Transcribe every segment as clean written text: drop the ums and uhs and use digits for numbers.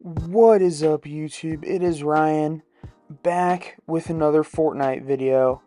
What is up, YouTube? It is Ryan, back with another Fortnite video.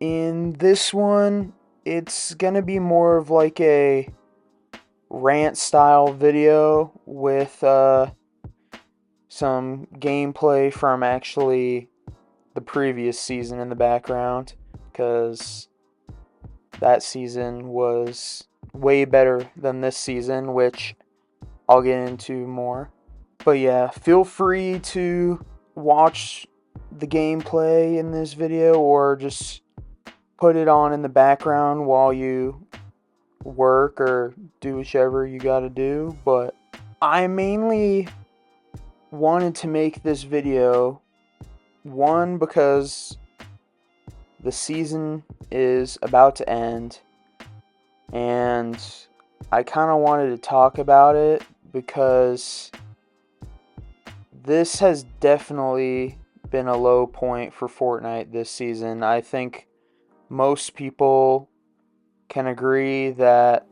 In this one, it's gonna be more of like a rant style video with some gameplay from actually the previous season in the background, because that season was way better than this season, which I'll get into more. But yeah, feel free to watch the gameplay in this video or just put it on in the background while you work or do whichever you gotta do. But I mainly wanted to make this video, one, because the season is about to end and I kind of wanted to talk about it because this has definitely been a low point for Fortnite this season. I think most people can agree that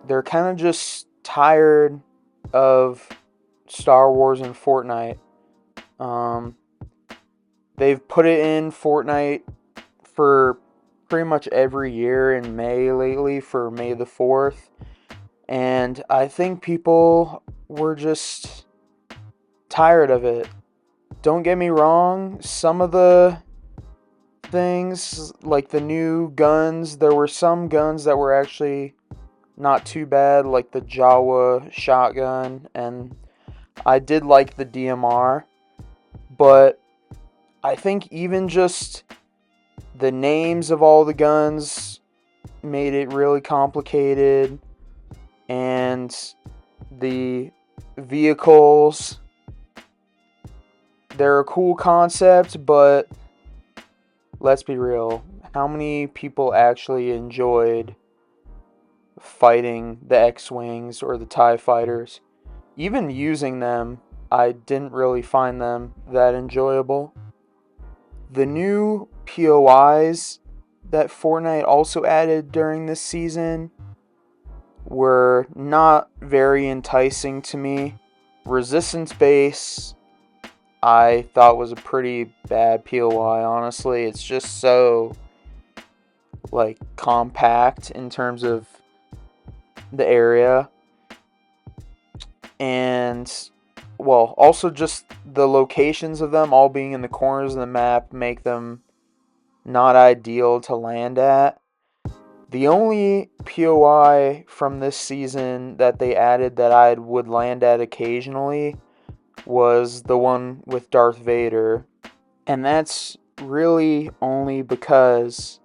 they're kind of just tired of Star Wars and Fortnite. They've put it in Fortnite for pretty much every year in May lately, for May the 4th. And I think people were just tired of it. Don't get me wrong, some of the things, like the new guns, there were some guns that were actually not too bad, like the Jawa shotgun, and I did like the DMR, but I think even just the names of all the guns made it really complicated, and the vehicles, they're a cool concept, but let's be real, how many people actually enjoyed fighting the X-Wings or the TIE fighters? Even using them, I didn't really find them that enjoyable. The new POIs that Fortnite also added during this season were not very enticing to me. Resistance Base, I thought, was a pretty bad POI, honestly. It's just so, like, compact in terms of the area. And, well, also just the locations of them all being in the corners of the map make them not ideal to land at. The only POI from this season that they added that I would land at occasionally was the one with Darth Vader. And that's really only because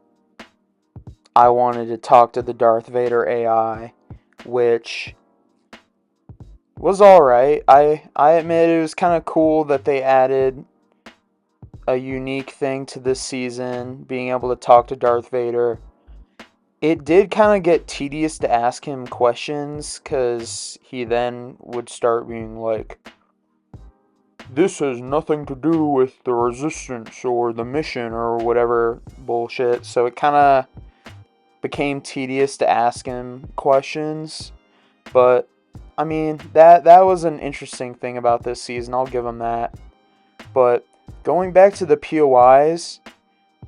I wanted to talk to the Darth Vader AI, which was alright. I admit it was kind of cool that they added a unique thing to this season, being able to talk to Darth Vader. It did kind of get tedious to ask him questions, because he then would start being like, this has nothing to do with the resistance or the mission or whatever bullshit. So it kind of became tedious to ask him questions. But I mean, that was an interesting thing about this season, I'll give him that. But going back to the POIs,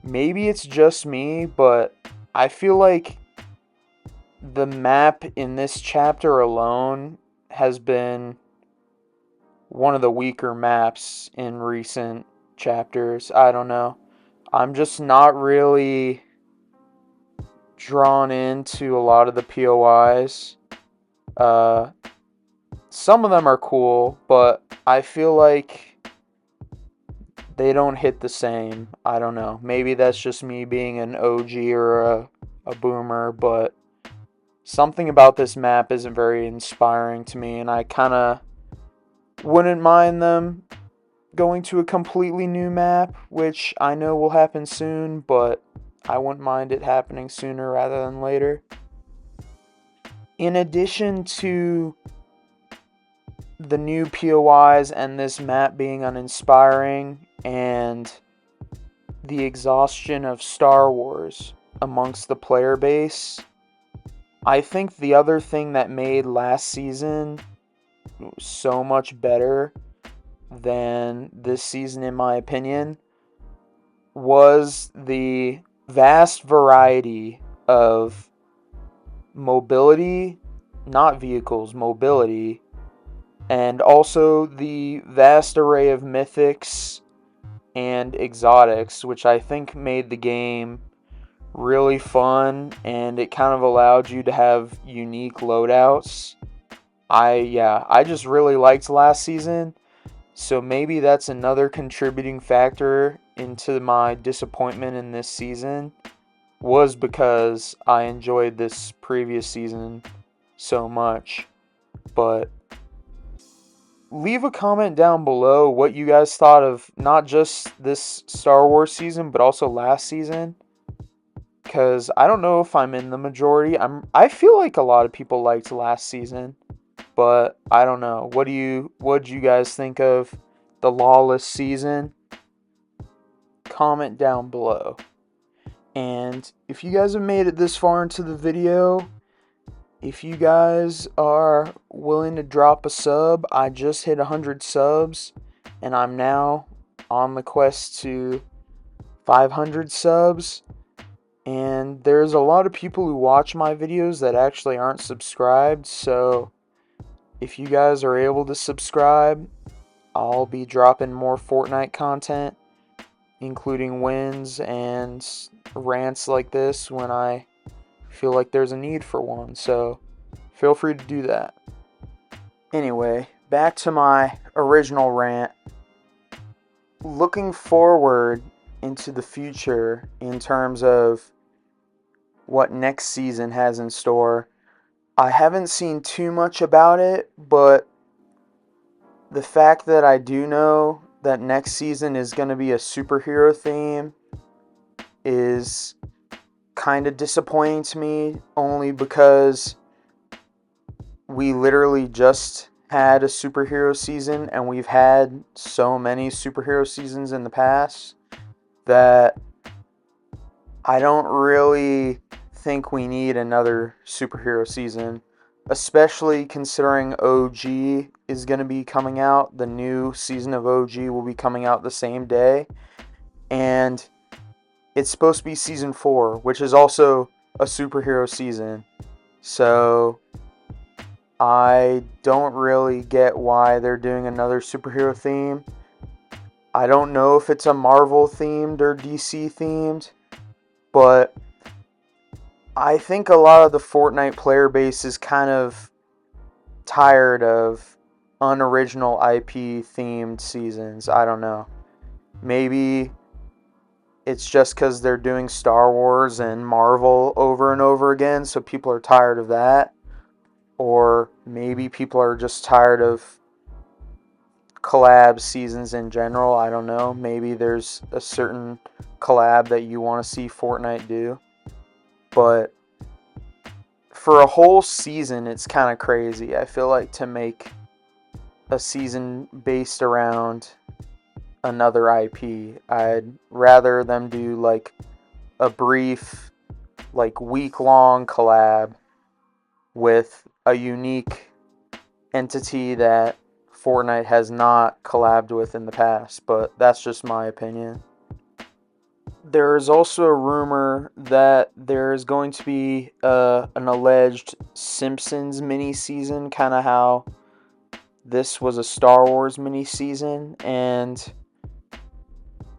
maybe it's just me, but I feel like the map in this chapter alone has been one of the weaker maps in recent chapters. I don't know. I'm just not really drawn into a lot of the POIs. Some of them are cool, but I feel like they don't hit the same. I don't know. Maybe that's just me being an OG or a boomer, but something about this map isn't very inspiring to me, and I kind of wouldn't mind them going to a completely new map, which I know will happen soon, but I wouldn't mind it happening sooner rather than later. In addition to the new POIs and this map being uninspiring and the exhaustion of Star Wars amongst the player base, I think the other thing that made last season so much better than this season, in my opinion, was the vast variety of mobility, not vehicles, mobility, and also the vast array of mythics and exotics, which I think made the game really fun, and it kind of allowed you to have unique loadouts. I just really liked last season, so maybe that's another contributing factor into my disappointment in this season, was because I enjoyed this previous season so much. But leave a comment down below what you guys thought of not just this Star Wars season, but also last season. Because I don't know if I'm in the majority. I feel like a lot of people liked last season, but I don't know. What do you guys think of the Lawless season? Comment down below. And if you guys have made it this far into the video, if you guys are willing to drop a sub, I just hit 100 subs, and I'm now on the quest to 500 subs. And there's a lot of people who watch my videos that actually aren't subscribed, so if you guys are able to subscribe, I'll be dropping more Fortnite content, including wins and rants like this when I feel like there's a need for one, so feel free to do that. Anyway, back to my original rant. Looking forward into the future in terms of what next season has in store, I haven't seen too much about it, but the fact that I do know that next season is going to be a superhero theme is kind of disappointing to me, only because we literally just had a superhero season, and we've had so many superhero seasons in the past that I don't really think we need another superhero season, especially considering OG is going to be coming out. The new season of OG will be coming out the same day, and it's supposed to be season 4, which is also a superhero season. So I don't really get why they're doing another superhero theme. I don't know if it's a Marvel themed or DC themed, but I think a lot of the Fortnite player base is kind of tired of unoriginal IP themed seasons. I don't know. Maybe it's just because they're doing Star Wars and Marvel over and over again, so people are tired of that. Or maybe people are just tired of collab seasons in general. I don't know. Maybe there's a certain collab that you want to see Fortnite do. But for a whole season, it's kind of crazy. I feel like to make a season based around another IP, I'd rather them do like a brief, like week-long collab with a unique entity that Fortnite has not collabed with in the past, but that's just my opinion. There is also a rumor that there is going to be an alleged Simpsons mini-season, kind of how this was a Star Wars mini-season, and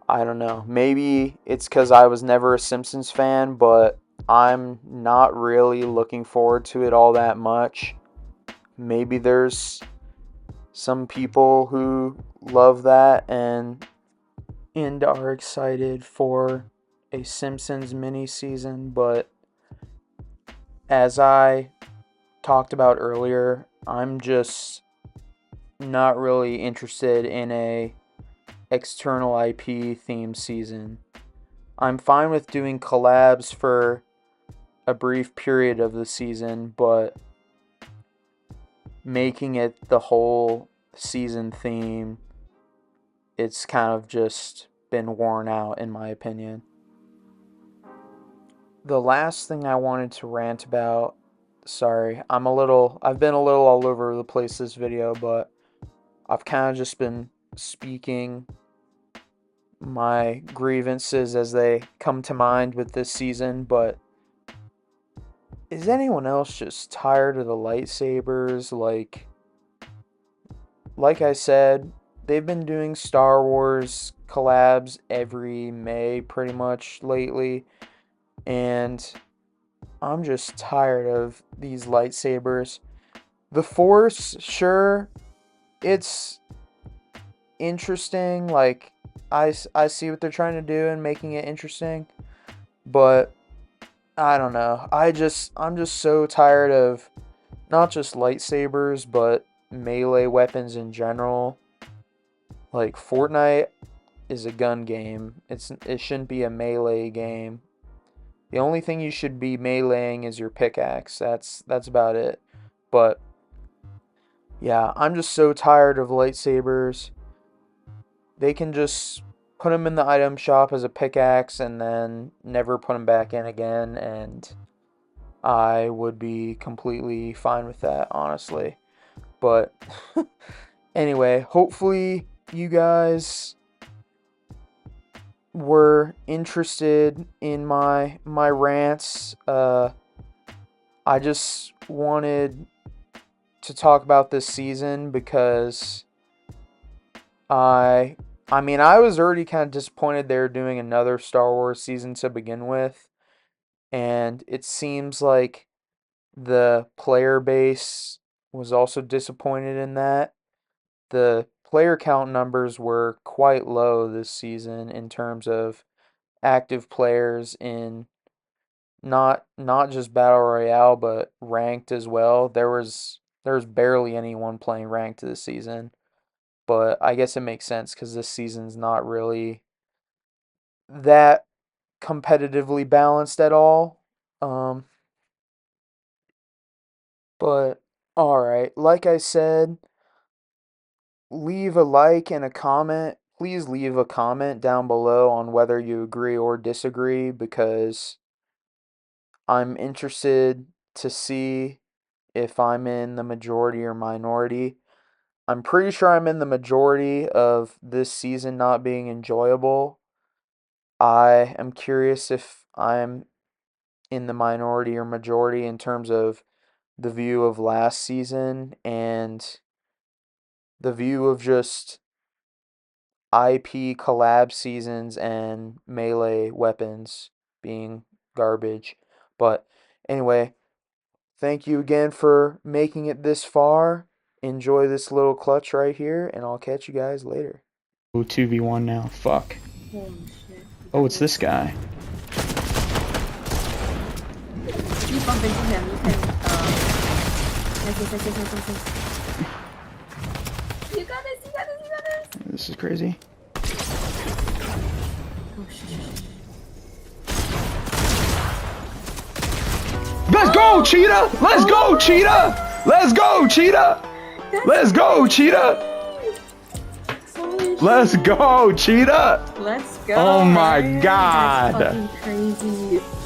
I don't know, maybe it's because I was never a Simpsons fan, but I'm not really looking forward to it all that much. Maybe there's some people who love that and are excited for a Simpsons mini season, but as I talked about earlier, I'm just not really interested in a external IP theme season. I'm fine with doing collabs for a brief period of the season, but making it the whole season theme, it's kind of just been worn out in my opinion. The last thing I wanted to rant about Sorry, I've been a little all over the place this video, but I've kind of just been speaking my grievances as they come to mind with this season, but is anyone else just tired of the lightsabers? Like I said, they've been doing Star Wars collabs every May pretty much lately, and I'm just tired of these lightsabers. The Force, sure, it's interesting. Like, I see what they're trying to do and making it interesting, but I don't know. I'm just so tired of not just lightsabers, but melee weapons in general. Like Fortnite is a gun game. It shouldn't be a melee game. The only thing you should be meleeing is your pickaxe. That's about it. But yeah, I'm just so tired of lightsabers. They can just put them in the item shop as a pickaxe and then never put them back in again, and I would be completely fine with that, honestly. But anyway, hopefully you guys were interested in my rants. I just wanted to talk about this season because I mean, I was already kind of disappointed they were doing another Star Wars season to begin with, and it seems like the player base was also disappointed in that. The player count numbers were quite low this season in terms of active players in not just Battle Royale but ranked as well. There was barely anyone playing ranked this season. But I guess it makes sense because this season's not really that competitively balanced at all. Um, but all right, like I said, leave a like and a comment. Please leave a comment down below on whether you agree or disagree because I'm interested to see if I'm in the majority or minority. I'm pretty sure I'm in the majority of this season not being enjoyable. I am curious if I'm in the minority or majority in terms of the view of last season and the view of just IP collab seasons and melee weapons being garbage. But anyway, thank you again for making it this far. Enjoy this little clutch right here, and I'll catch you guys later. 2v1 now. Fuck. Holy shit. Oh, it's this guy. You bump into him, you can, yes. You got this, you got this, you got this! This is crazy. Oh, shit. Let's go, Cheetah! Let's go, Cheetah! Let's go, Cheetah! Let's go, Cheetah! Let's go, Cheetah! Let's go! Oh my man. god! That's fucking crazy.